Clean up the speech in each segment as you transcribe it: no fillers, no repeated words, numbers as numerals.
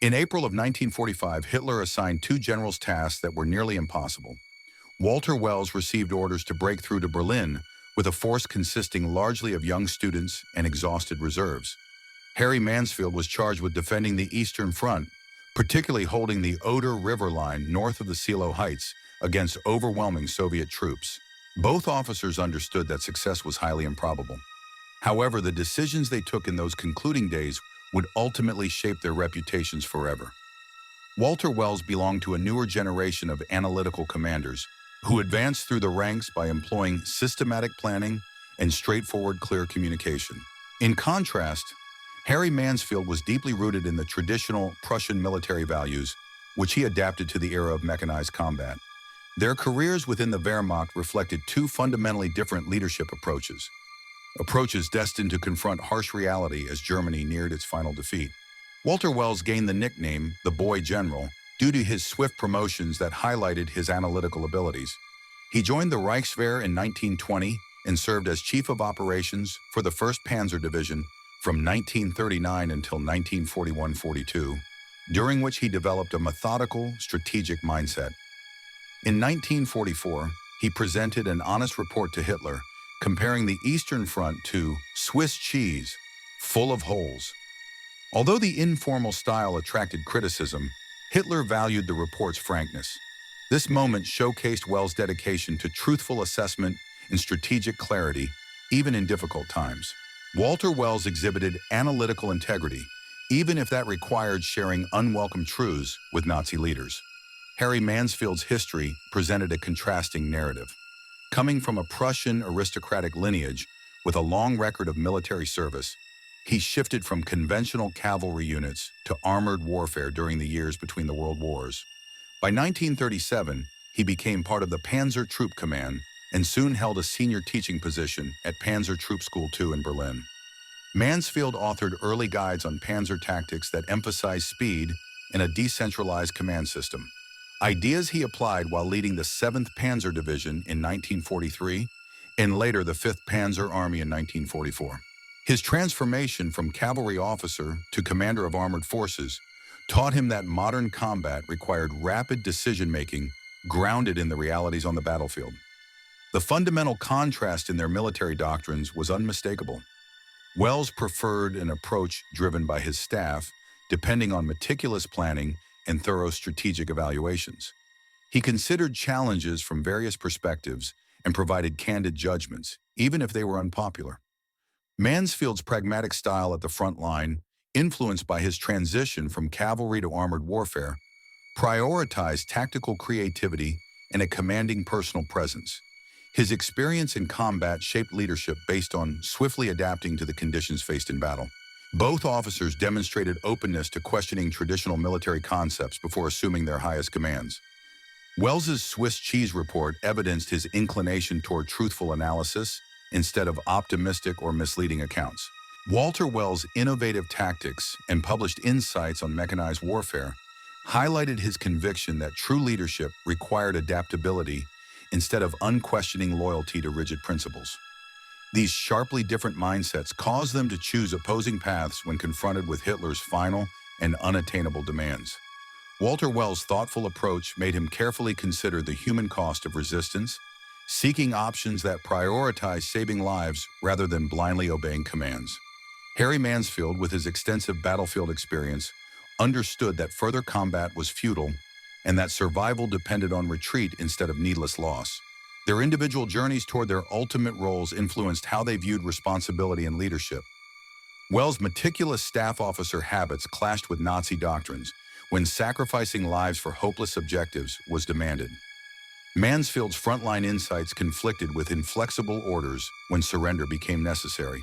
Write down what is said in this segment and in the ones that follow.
In April of 1945, Hitler assigned two generals tasks that were nearly impossible. Walter Wells received orders to break through to Berlin with a force consisting largely of young students and exhausted reserves. Harry Mansfield was charged with defending the Eastern Front, particularly holding the Oder River line north of the Silo Heights against overwhelming Soviet troops. Both officers understood that success was highly improbable. However, the decisions they took in those concluding days would ultimately shape their reputations forever. Walter Wells belonged to a newer generation of analytical commanders who advanced through the ranks by employing systematic planning and straightforward, clear communication. In contrast, Harry Mansfield was deeply rooted in the traditional Prussian military values, which he adapted to the era of mechanized combat. Their careers within the Wehrmacht reflected two fundamentally different leadership approaches destined to confront harsh reality as Germany neared its final defeat. Walter Wells gained the nickname the Boy General due to his swift promotions that highlighted his analytical abilities. He joined the Reichswehr in 1920 and served as Chief of Operations for the 1st Panzer Division from 1939 until 1941-42, during which he developed a methodical, strategic mindset. In 1944, he presented an honest report to Hitler, comparing the Eastern Front to Swiss cheese, full of holes. Although the informal style attracted criticism, Hitler valued the report's frankness. This moment showcased Wells' dedication to truthful assessment and strategic clarity, even in difficult times. Walter Wells exhibited analytical integrity, even if that required sharing unwelcome truths with Nazi leaders. Harry Mansfield's history presented a contrasting narrative. Coming from a Prussian aristocratic lineage with a long record of military service, he shifted from conventional cavalry units to armored warfare during the years between the World Wars. By 1937, he became part of the Panzer Troop Command and soon held a senior teaching position at Panzer Troop School II in Berlin. Mansfield authored early guides on Panzer tactics that emphasized speed and a decentralized command system. Ideas he applied while leading the 7th Panzer Division in 1943 and later the 5th Panzer Army in 1944. His transformation from cavalry officer to commander of armored forces taught him that modern combat required rapid decision-making grounded in the realities on the battlefield. The fundamental contrast in their military doctrines was unmistakable. Wells preferred an approach driven by his staff, depending on meticulous planning and thorough strategic evaluations. He considered challenges from various perspectives and provided candid judgments, even if they were unpopular. Mansfield's pragmatic style at the front line, influenced by his transition from cavalry to armored warfare, prioritized tactical creativity and a commanding personal presence. His experience in combat shaped leadership based on swiftly adapting to the conditions faced in battle. Both officers demonstrated openness to questioning traditional military concepts before assuming their highest commands. Wells's Swiss cheese report evidenced his inclination toward truthful analysis instead of optimistic or misleading accounts. Walter Wells' innovative tactics and published insights on mechanized warfare highlighted his conviction that true leadership required adaptability instead of unquestioning loyalty to rigid principles. These sharply different mindsets caused them to choose opposing paths when confronted with Hitler's final and unattainable demands. Walter Wells' thoughtful approach made him carefully consider the human cost of resistance, seeking options that prioritize saving lives rather than blindly obeying commands. Harry Mansfield, with his extensive battlefield experience, understood that further combat was futile and that survival depended on retreat instead of needless loss. Their individual journeys toward their ultimate roles influenced how they viewed responsibility and leadership. Wells' meticulous staff officer habits clashed with Nazi doctrines when sacrificing lives for hopeless objectives was demanded. Mansfield's frontline insights conflicted with inflexible orders when surrender became necessary.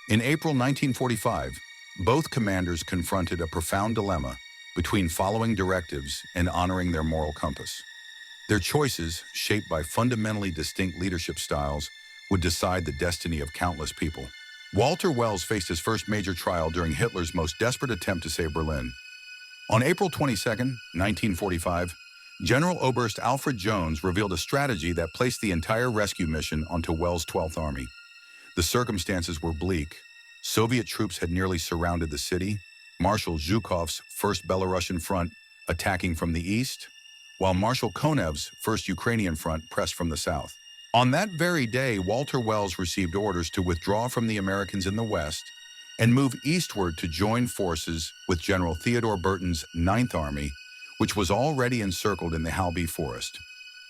In April 1945, both commanders confronted a profound dilemma between following directives and honoring their moral compass. Their choices, shaped by fundamentally distinct leadership styles, would decide the destiny of countless people. Walter Wells faced his first major trial during Hitler's most desperate attempt to save Berlin. On April 22, 1945, General Oberst Alfred Jones revealed a strategy that placed the entire rescue mission onto Wells' 12th Army. The circumstances were bleak. Soviet troops had nearly surrounded the city, Marshal Zhukov's 1st Belarusian Front attacking from the east, while Marshal Konev's 1st Ukrainian Front pressed from the south. On that very day, Walter Wells received orders to withdraw from the Americans in the west and move eastward to join forces with General Theodore Burton's 9th Army, which was already encircled in the Halby Forest.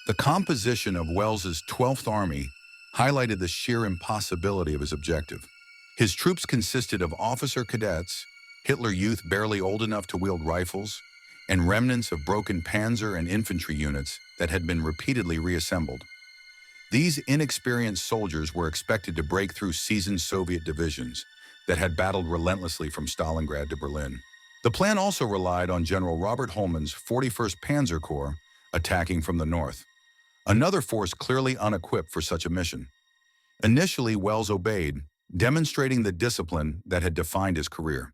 The composition of Wells's 12th Army highlighted the sheer impossibility of his objective. His troops consisted of officer cadets, Hitler youth barely old enough to wield rifles, and remnants of broken Panzer and infantry units that had been repeatedly reassembled. These inexperienced soldiers were expected to break through seasoned Soviet divisions that had battled relentlessly from Stalingrad to Berlin. The plan also relied on General Robert Holman's 41st Panzer Corps attacking from the north, another force clearly unequipped for such a mission. Initially, Wells obeyed, demonstrating the discipline that had defined his career.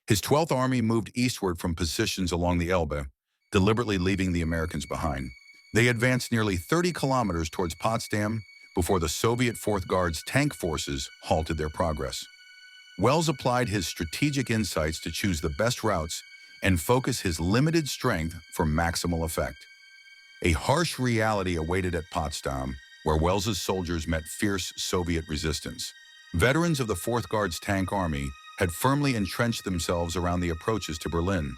His 12th Army moved eastward from positions along the Elbe, deliberately leaving the Americans behind. They advanced nearly 30 kilometers towards Potsdam before the Soviet 4th Guards tank forces halted their progress. Wells applied his strategic insights to choose the best routes and focus his limited strength for maximal effect. A harsh reality awaited at Potsdam, where Wells's soldiers met fierce Soviet resistance. Veterans of the 4th Guards Tank Army had firmly entrenched themselves around the approaches to Berlin.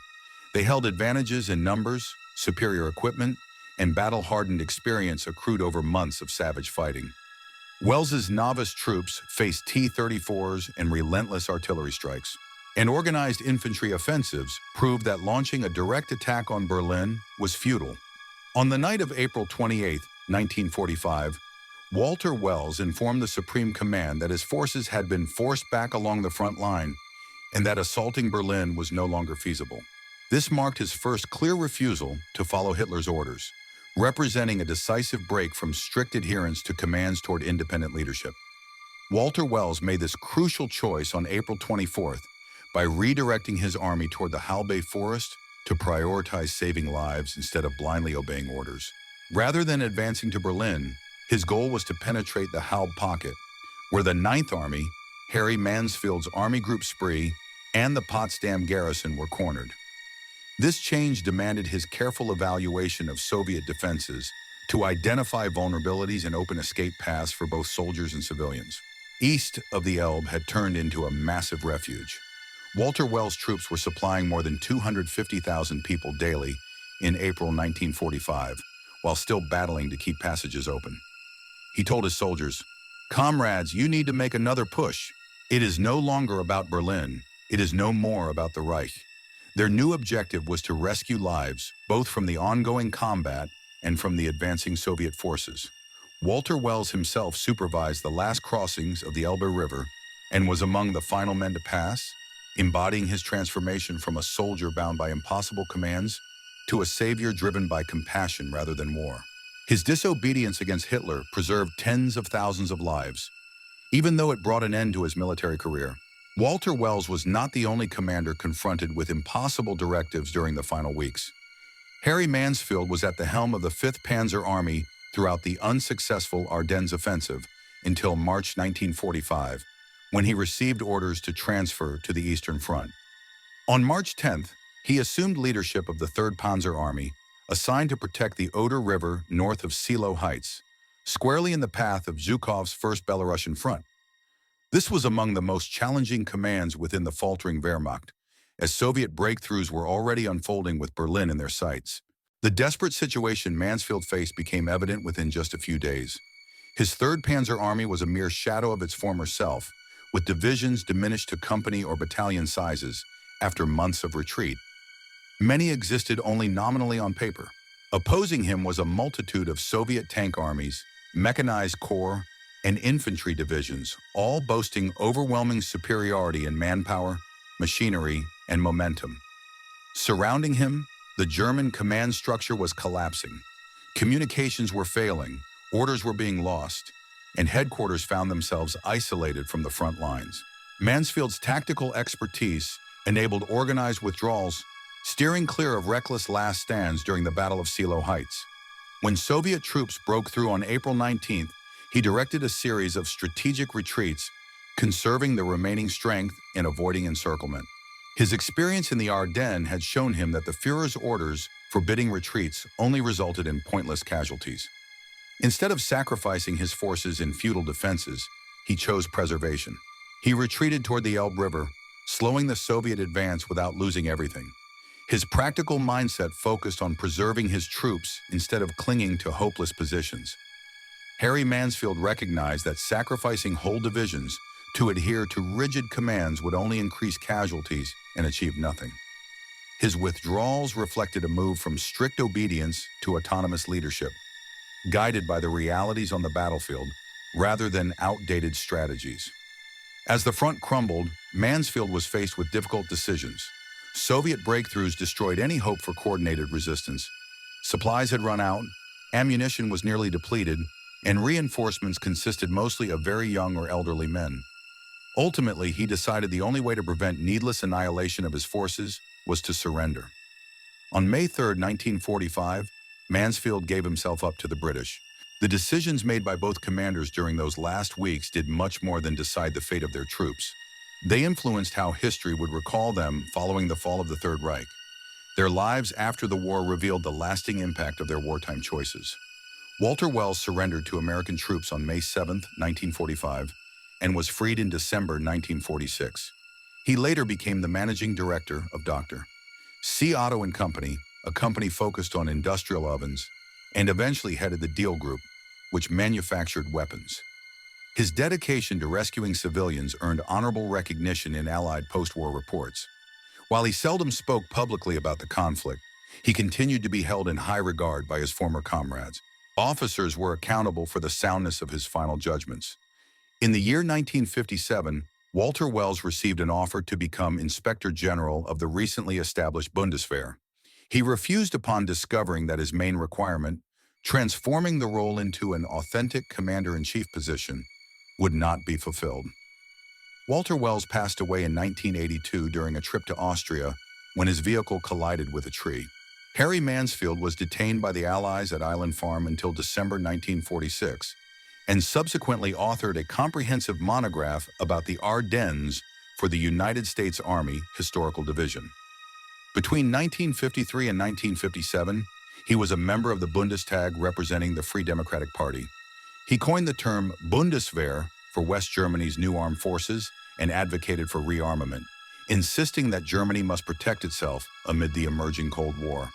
They held advantages in numbers, superior equipment, and battle-hardened experience accrued over months of savage fighting. Wells's novice troops faced T-34s and relentless artillery strikes, and organized infantry offensives proved that launching a direct attack on Berlin was futile. On the night of April 28, 1945, Walter Wells informed the Supreme Command that his forces had been forced back along the front line and that assaulting Berlin was no longer feasible. This marked his first clear refusal to follow Hitler's orders, representing a decisive break from strict adherence to commands toward independent leadership. Walter Wells made this crucial choice on April 24th by redirecting his army toward the Halby Forest to prioritize saving lives instead of blindly obeying orders. Rather than advancing to Berlin, his goal was to penetrate the Halb pocket, where the 9th Army, Harry Mansfield's Army Group Spree, and the Potsdam garrison were cornered. This change demanded his careful evaluation of Soviet defenses to identify vulnerabilities and open escape paths for both soldiers and civilians. East of the Elbe had turned into a massive refuge. Walter Wells' troops were supplying more than 250,000 people daily in April 1945, while still battling to keep passages open. He told his soldiers, "Comrades, you need to make another push. It is no longer about Berlin. It is no more about the Reich." Their new objective was to rescue lives, both from the ongoing combat and from the advancing Soviet forces. Walter Wells himself supervised the last crossings of the Elbe River and was among the final men to pass, embodying his transformation from a soldier bound by impossible commands to a savior driven by compassion rather than war. His disobedience against Hitler preserved tens of thousands of lives, even though it brought an end to his military career. Walter Wells was not the only commander confronted with impossible directives during the final weeks. Harry Mansfield was at the helm of the 5th Panzer Army throughout the unsuccessful Ardennes offensive until March 1945, when he received orders to transfer to the Eastern Front. On March 10th, he assumed leadership of the 3rd Panzer Army, assigned to protect the Oder River north of Silo Heights, squarely in the path of Zhukov's 1st Belarusian Front. This was among the most challenging commands within the faltering Wehrmacht, as Soviet breakthroughs were already unfolding with Berlin in their sights. The desperate situation Mansfield faced became evident within just a few days. His 3rd Panzer Army was a mere shadow of its former self, with divisions diminished to company or battalion sizes after months of retreat. Many existed only nominally on paper. Opposing him was a multitude of Soviet tank armies, mechanized corps, and infantry divisions, all boasting overwhelming superiority in manpower, machinery, and momentum. Surrounding him, the German command structure was collapsing. Communications were failing, orders were being lost, and headquarters found themselves isolated from the front lines. Mansfield's tactical expertise enabled organized withdrawals, steering clear of reckless last stands during the Battle of Silo Heights. When Soviet troops broke through on April 19th, he directed a series of strategic retreats, conserving the remaining strength and avoiding encirclement. His experience in the Ardennes had shown him that the Führer's orders forbidding retreats only resulted in pointless casualties. Instead of sacrificing his forces in futile defenses, he chose preservation. He retreated toward the Elbe River, slowing the Soviet advance without losing everything. His practical mindset focused on preserving his troops instead of clinging to hopeless positions. Harry Mansfield recognized that sacrificing whole divisions to adhere to rigid commands would only increase casualties and achieve nothing. His withdrawals reflected a move from strict obedience to autonomous leadership, guided by the realities on the battlefield rather than outdated strategies. As the front crumbled, Mansfield was faced with difficult decisions. Soviet breakthroughs destroyed any hope for coordinated resistance. Supplies had run out, ammunition was nearly depleted, and reinforcements consisted mostly of very young or elderly men. Ultimately, he decided the only way to prevent needless annihilation of his forces was to surrender. On May 3, 1945, Mansfield gave himself up to the British. The decisions made by both commanders during those last weeks did much more than decide the fate of their troops. They influenced how history would recall them following the fall of the Third Reich. Their lives after the war revealed the lasting impact of their wartime choices. Walter Wells surrendered to American troops on May 7, 1945, and was freed in December 1946. He later became the managing director of Dr. C. Otto and Company, a company focused on industrial ovens, and eventually headed the Deal Group, which manufactured weapons. His dedication to rescuing civilians earned honorable recognition in Allied post-war reports. While he seldom spoke publicly about the conflict, he continued to be held in high regard by his former comrades. Officers were accountable for the soundness of his final judgments. In the year 1957, Walter Wells received an offer to become Inspector General of the recently established Bundeswehr. He refused upon discovering that his main requirement, transforming the role into an authentic commander-in-chief position, would not be fulfilled. Walter Wells passed away in 1982 during a trip to Austria when his vehicle collided with a tree. Harry Mansfield was detained by the Allies at Island Farm until December 1946, and subsequently authored a comprehensive monograph about the Ardennes for the United States Army Historical Division. Between 1953 and 1957, he was a member of the Bundestag representing the Free Democratic Party. He coined the term Bundeswehr for West Germany's new armed forces and advocated for rearmament, insisting that Germany must protect itself amid the emerging Cold War.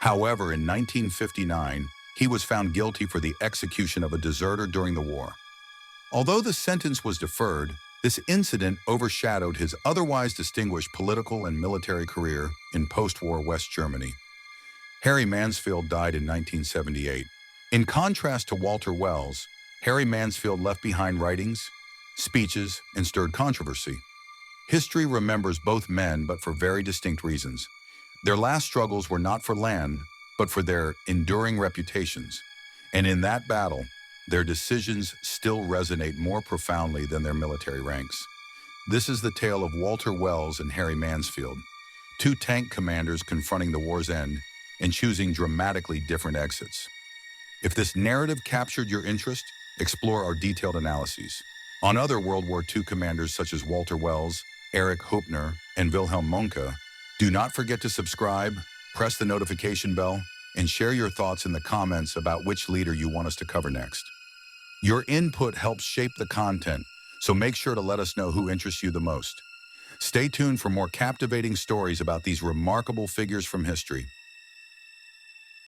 However, in 1959, he was found guilty for the execution of a deserter during the war. Although the sentence was deferred, this incident overshadowed his otherwise distinguished political and military career in post-war West Germany. Harry Mansfield died in 1978. In contrast to Walter Wells, Harry Mansfield left behind writings, speeches, and stirred controversy. History remembers both men, but for very distinct reasons. Their last struggles were not for land, but for their enduring reputations. And in that battle, their decisions still resonate more profoundly than their military ranks. This is the tale of Walter Wells and Harry Mansfield, two tank commanders confronting the war's end and choosing dramatically different exits. If this narrative captured your interest, explore our detailed analyses on other World War II commanders such as Walter Wells, Erich Hoepner, and Wilhelm Mohnke. Do not forget to subscribe, press the notification bell, and share your thoughts in the comments about which leader you want us to cover next. Your input helps shape the content, so make sure to let us know who interests you the most. Stay tuned for more captivating stories about these remarkable figures from history.